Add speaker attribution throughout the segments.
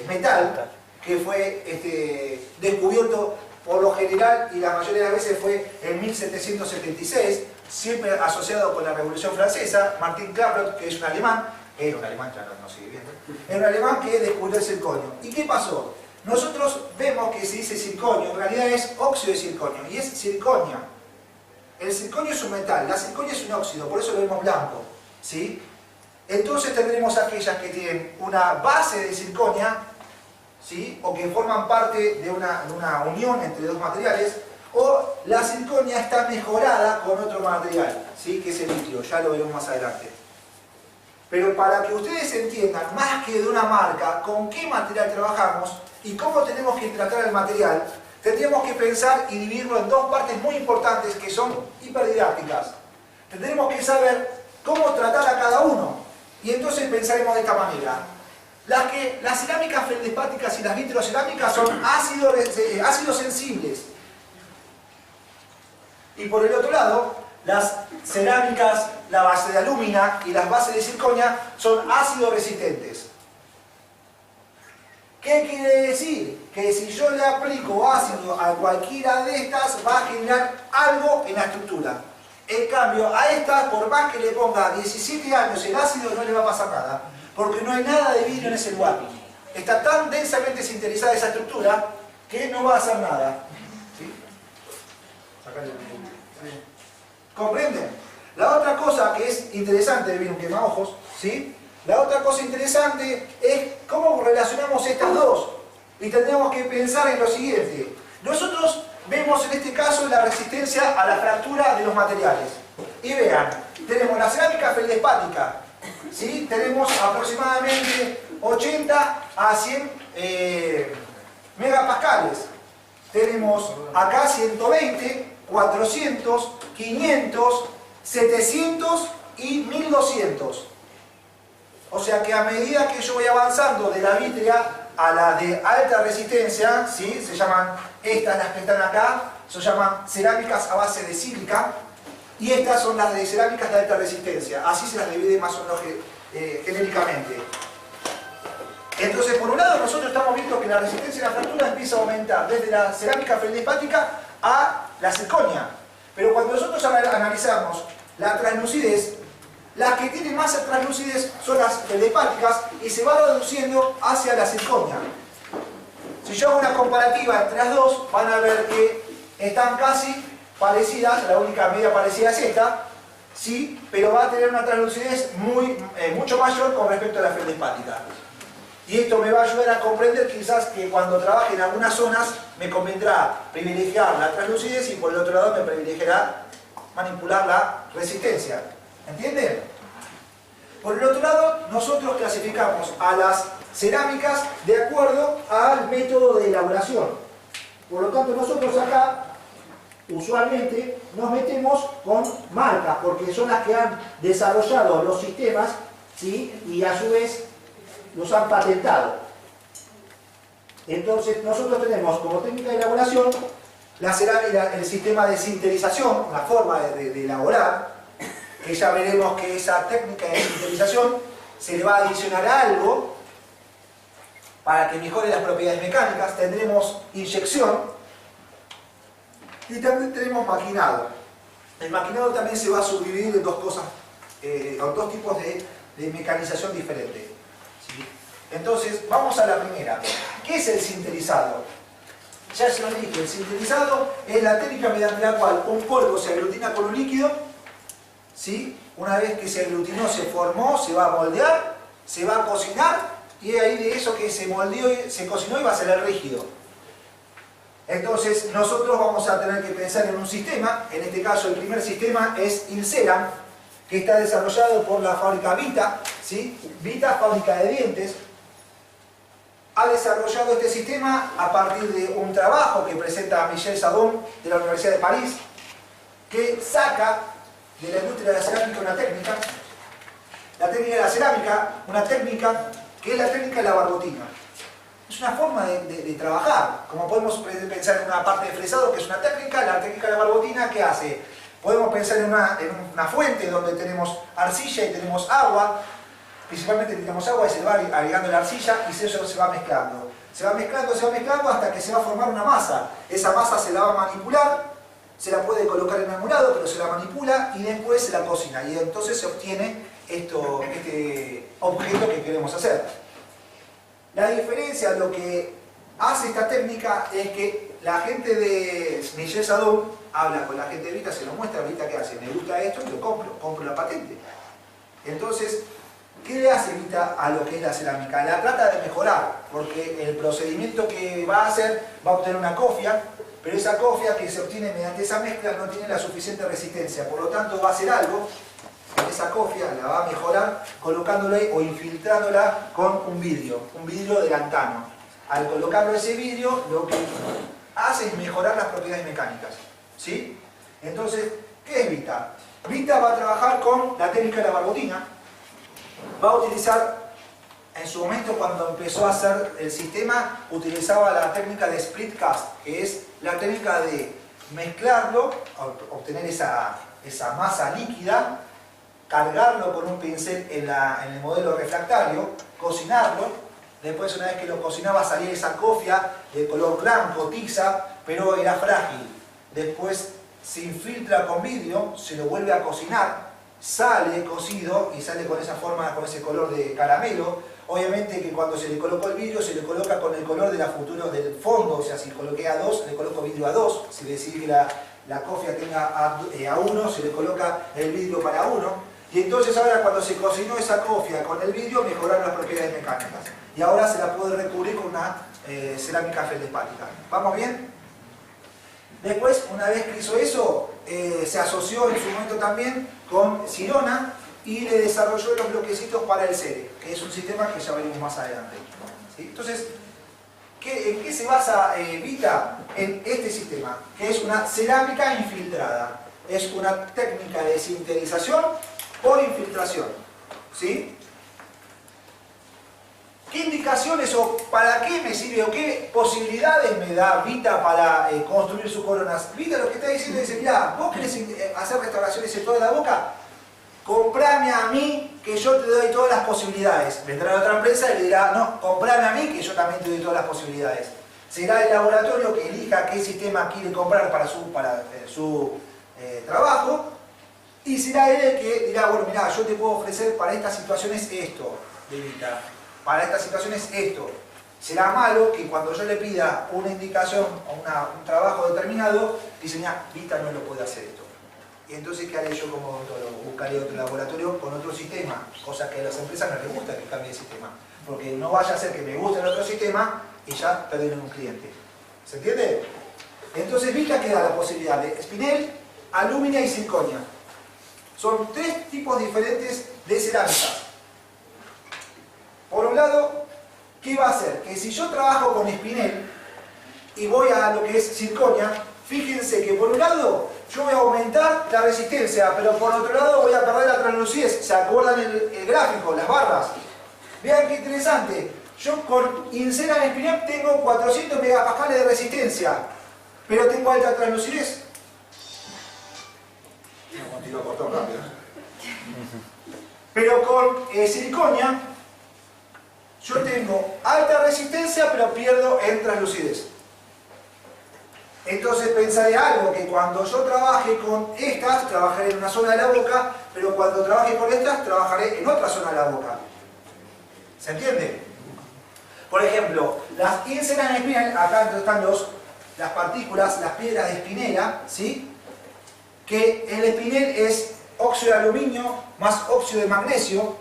Speaker 1: metal que fue descubierto por lo general y la mayoría de las veces fue en 1776, siempre asociado con la Revolución Francesa. Martin Klaproth, que es un alemán, era un alemán, ya no sigue viendo, era un alemán que descubrió el circonio. ¿Y qué pasó? Nosotros vemos que se dice circonio, en realidad es óxido de circonio, y es circonia. El circonio es un metal, la circonia es un óxido, por eso lo vemos blanco, ¿sí? Entonces tendremos aquellas que tienen una base de circonia, ¿sí? O que forman parte de una unión entre dos materiales, o la circonia está mejorada con otro material, ¿sí? Que es el litio, ya lo veremos más adelante. Pero para que ustedes entiendan más que de una marca, con qué material trabajamos y cómo tenemos que tratar el material, tendríamos que pensar y dividirlo en dos partes muy importantes que son hiperdidácticas. Tendremos que saber cómo tratar a cada uno, y entonces pensaremos de esta manera. Las cerámicas feldespáticas y las vitrocerámicas son ácidos sensibles. Y por el otro lado, las cerámicas, la base de alúmina y las bases de circonia son ácidos resistentes. ¿Qué quiere decir? Que si yo le aplico ácido a cualquiera de estas, va a generar algo en la estructura. En cambio, a esta, por más que le ponga 17 años el ácido, no le va a pasar nada. Porque no hay nada de vidrio en ese lugar. Está tan densamente sinterizada esa estructura que no va a hacer nada. ¿Sí? ¿Comprenden? La otra cosa que es interesante, viene un quemaojos, ¿sí? La otra cosa interesante es cómo relacionamos estas dos. Y tendríamos que pensar en lo siguiente. Nosotros vemos en este caso la resistencia a la fractura de los materiales. Y vean, tenemos la cerámica feldespática, ¿sí? Tenemos aproximadamente 80 a 100 megapascales. Tenemos acá 120, 400, 500, 700 y 1200. O sea que a medida que yo voy avanzando de la vítrea a la de alta resistencia, ¿sí? Se llaman, estas las que están acá, se llaman cerámicas a base de sílica, y estas son las de cerámicas de alta resistencia. Así se las divide más o menos genéricamente. Entonces, por un lado, nosotros estamos viendo que la resistencia a la fractura empieza a aumentar desde la cerámica feldespática a la circonia. Pero cuando nosotros analizamos la translucidez, las que tienen más translucidez son las feldespáticas y se va reduciendo hacia la circonia. Si yo hago una comparativa entre las dos, van a ver que están casi parecidas, la única media parecida es esta, sí, pero va a tener una translucidez mucho mayor con respecto a la feldespática. Y esto me va a ayudar a comprender quizás que cuando trabaje en algunas zonas me convendrá privilegiar la translucidez y por el otro lado me privilegiará manipular la resistencia. ¿Entienden? Por el otro lado, nosotros clasificamos a las cerámicas de acuerdo al método de elaboración. Por lo tanto, nosotros acá usualmente nos metemos con marcas, porque son las que han desarrollado los sistemas, ¿sí? Y a su vez los han patentado. Entonces, nosotros tenemos como técnica de elaboración la cerámica, el sistema de sinterización, la forma de elaborar, que ya veremos que esa técnica de sinterización se le va a adicionar algo para que mejore las propiedades mecánicas. Tendremos inyección y también tenemos maquinado. El maquinado también se va a subdividir en dos cosas, en dos tipos de mecanización diferentes. ¿Sí? Entonces, vamos a la primera. ¿Qué es el sinterizado? Ya se lo dije, el sinterizado es la técnica mediante la cual un polvo se aglutina con un líquido, ¿sí? Una vez que se aglutinó, se formó, se va a moldear, se va a cocinar, y ahí de eso que se moldeó, se cocinó y va a ser rígido. Entonces, nosotros vamos a tener que pensar en un sistema. En este caso, el primer sistema es Ilceram, que está desarrollado por la fábrica Vita, ¿sí? Vita, fábrica de dientes. Ha desarrollado este sistema a partir de un trabajo que presenta Michel Sadon de la Universidad de París, que saca de la industria de la cerámica una técnica, la técnica de la cerámica, una técnica que es la técnica de la barbotina. Es una forma de trabajar, como podemos pensar en una parte de fresado que es una técnica, la técnica de la barbotina, ¿qué hace? Podemos pensar en una fuente donde tenemos arcilla y tenemos agua, principalmente necesitamos agua y se va agregando la arcilla y eso se va mezclando. Se va mezclando hasta que se va a formar una masa. Esa masa se la va a manipular, se la puede colocar en algún lado, pero se la manipula y después se la cocina. Y entonces se obtiene este objeto que queremos hacer. La diferencia, lo que hace esta técnica es que la gente de Michel Sadon habla con la gente de Vita, se lo muestra, Vita ¿qué hace? Me gusta esto y lo compro la patente. Entonces, ¿qué le hace Vita a lo que es la cerámica? La trata de mejorar, porque el procedimiento que va a hacer va a obtener una cofia, pero esa cofia que se obtiene mediante esa mezcla no tiene la suficiente resistencia, por lo tanto va a hacer algo, esa cofia la va a mejorar colocándole o infiltrándola con un vidrio de lantano. Al colocarlo ese vidrio, lo que hace es mejorar las propiedades mecánicas, ¿sí? Entonces, ¿qué es Vita? Vita va a trabajar con la técnica de la barbotina. Va a utilizar, en su momento cuando empezó a hacer el sistema, utilizaba la técnica de split cast, que es la técnica de mezclarlo, obtener esa masa líquida, cargarlo con un pincel en el modelo refractario, cocinarlo, después una vez que lo cocinaba salía esa cofia de color blanco, tiza, pero era frágil. Después se infiltra con vidrio, se lo vuelve a cocinar, sale cocido y sale con esa forma, con ese color de caramelo. Obviamente que cuando se le colocó el vidrio, se le coloca con el color del fondo, o sea, si coloqué A2, le coloco vidrio A2. Si decidí que la cofia tenga A1, se le coloca el vidrio para A1. Y entonces ahora cuando se cocinó esa cofia con el vidrio, mejoraron las propiedades mecánicas. Y ahora se la puede recubrir con una cerámica feldespática. ¿Vamos bien? Después, una vez que hizo eso, se asoció en su momento también con Sirona y le desarrolló los bloquecitos para el CERE, que es un sistema que ya veremos más adelante. ¿Sí? Entonces, ¿en qué se basa Vita? En este sistema, que es una cerámica infiltrada. Es una técnica de sintetización por infiltración. ¿Sí? ¿Qué indicaciones o para qué me sirve o qué posibilidades me da Vita para construir sus coronas? Vita lo que está diciendo es, mirá, vos querés hacer restauraciones en toda la boca, comprame a mí que yo te doy todas las posibilidades. Vendrá otra empresa y le dirá, no, comprame a mí que yo también te doy todas las posibilidades. Será el laboratorio que elija qué sistema quiere comprar para su trabajo, y será él el que dirá, bueno, mirá, yo te puedo ofrecer para estas situaciones esto de Vita. Para estas situaciones esto. Será malo que cuando yo le pida una indicación o un trabajo determinado, dice, mira, Vita no lo puede hacer esto. Y entonces, ¿qué haré yo como odontólogo? Buscaré otro laboratorio con otro sistema, cosa que a las empresas no les gusta que cambie de sistema. Porque no vaya a ser que me guste el otro sistema y ya perdieron un cliente. ¿Se entiende? Entonces, Vita queda la posibilidad de espinel, alúmina y circonia. Son tres tipos diferentes de cerámicas. Por un lado, ¿qué va a hacer? Que si yo trabajo con espinel y voy a lo que es circonia, fíjense que por un lado yo voy a aumentar la resistencia, pero por otro lado voy a perder la translucidez. ¿Se acuerdan el gráfico, las barras? Vean qué interesante. Yo con Incera en espinel tengo 400 megapascales de resistencia, pero tengo alta translucidez. No continúo cortado rápido. Pero con circonia yo tengo alta resistencia, pero pierdo en translucidez. Entonces pensaré algo, que cuando yo trabaje con estas, trabajaré en una zona de la boca, pero cuando trabaje con estas, trabajaré en otra zona de la boca. ¿Se entiende? Por ejemplo, las ínceras en espinel, acá están las partículas, las piedras de espinela, ¿sí? Que el espinel es óxido de aluminio más óxido de magnesio.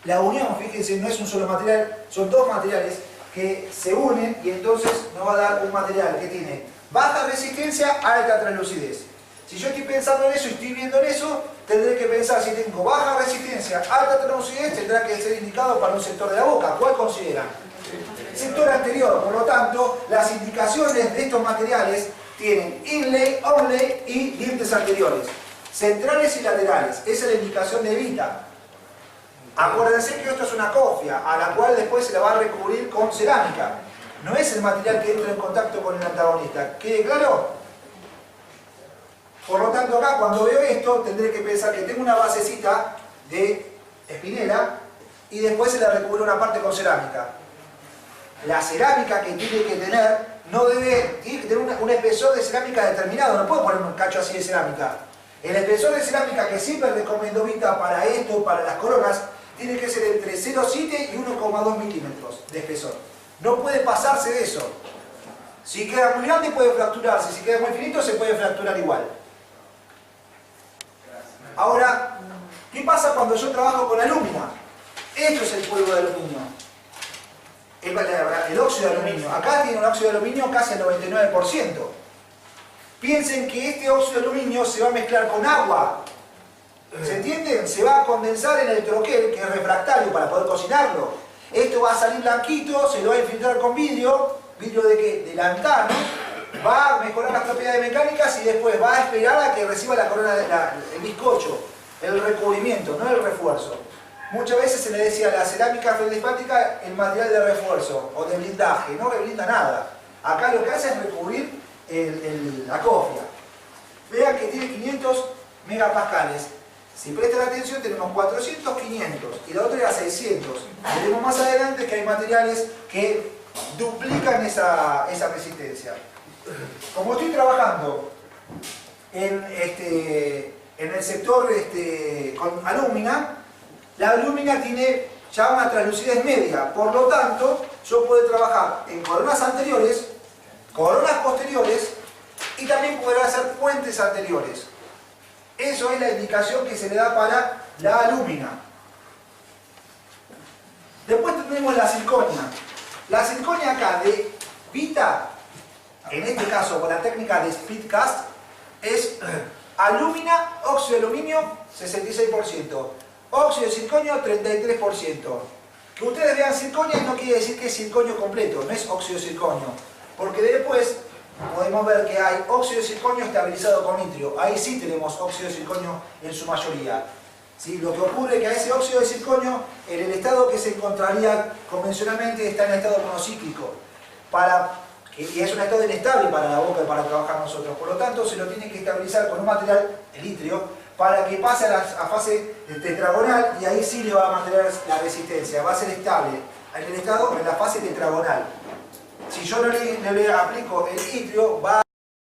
Speaker 1: La unión, fíjense, no es un solo material, son dos materiales que se unen y entonces nos va a dar un material que tiene baja resistencia, alta translucidez. Si yo estoy pensando en eso y estoy viendo en eso, tendré que pensar, si tengo baja resistencia, alta translucidez, tendrá que ser indicado para un sector de la boca. ¿Cuál consideran? Sector anterior. Por lo tanto, las indicaciones de estos materiales tienen inlay, onlay y dientes anteriores, centrales y laterales. Esa es la indicación de Vita. Acuérdense que esto es una cofia, a la cual después se la va a recubrir con cerámica. No es el material que entra en contacto con el antagonista. ¿Quede claro? Por lo tanto, acá cuando veo esto, tendré que pensar que tengo una basecita de espinela y después se le recubre una parte con cerámica. La cerámica que tiene que tener tiene que tener un espesor de cerámica determinado, no puedo poner un cacho así de cerámica. El espesor de cerámica que siempre recomiendo Vita para esto, para las coronas, tiene que ser entre 0,7 y 1,2 milímetros de espesor. No puede pasarse de eso. Si queda muy grande puede fracturarse, si queda muy finito se puede fracturar igual. Ahora, ¿qué pasa cuando yo trabajo con alúmina? Esto es el polvo de aluminio. El óxido de aluminio. Acá tiene un óxido de aluminio casi al 99%. Piensen que este óxido de aluminio se va a mezclar con agua. ¿Se entiende? Se va a condensar en el troquel, que es refractario para poder cocinarlo. Esto va a salir blanquito, se lo va a infiltrar con vidrio. ¿Vidrio de qué? De lantano. Va a mejorar las propiedades mecánicas y después va a esperar a que reciba la corona, el bizcocho, el recubrimiento, no el refuerzo. Muchas veces se le decía a la cerámica feldespática el material de refuerzo o de blindaje, no reblinda nada. Acá lo que hace es recubrir la cofia. Vean que tiene 500 megapascales. Si prestan atención tenemos 400, 500 y la otra era 600. Veremos más adelante que hay materiales que duplican esa resistencia. Como estoy trabajando en el sector con alúmina, la alúmina tiene ya una translucidez media, por lo tanto yo puedo trabajar en coronas anteriores, coronas posteriores y también poder hacer puentes anteriores. Eso es la indicación que se le da para la alúmina. Después tenemos la circonia. La circonia acá de Vita, en este caso con la técnica de split cast, es alúmina, óxido de aluminio 66%, óxido de circonio 33%. Que ustedes vean circonia no quiere decir que es circonio completo, no es óxido de circonio, porque después podemos ver que hay óxido de circonio estabilizado con nitrio. Ahí sí tenemos óxido de circonio en su mayoría. ¿Sí? Lo que ocurre es que a ese óxido de circonio, en el estado que se encontraría convencionalmente, está en el estado monocíclico. Y es un estado inestable para la boca y para trabajar nosotros. Por lo tanto, se lo tiene que estabilizar con un material, el itrio, para que pase a fase tetragonal y ahí sí le va a mantener la resistencia. Va a ser estable en la fase tetragonal. Si yo no le aplico el itrio, va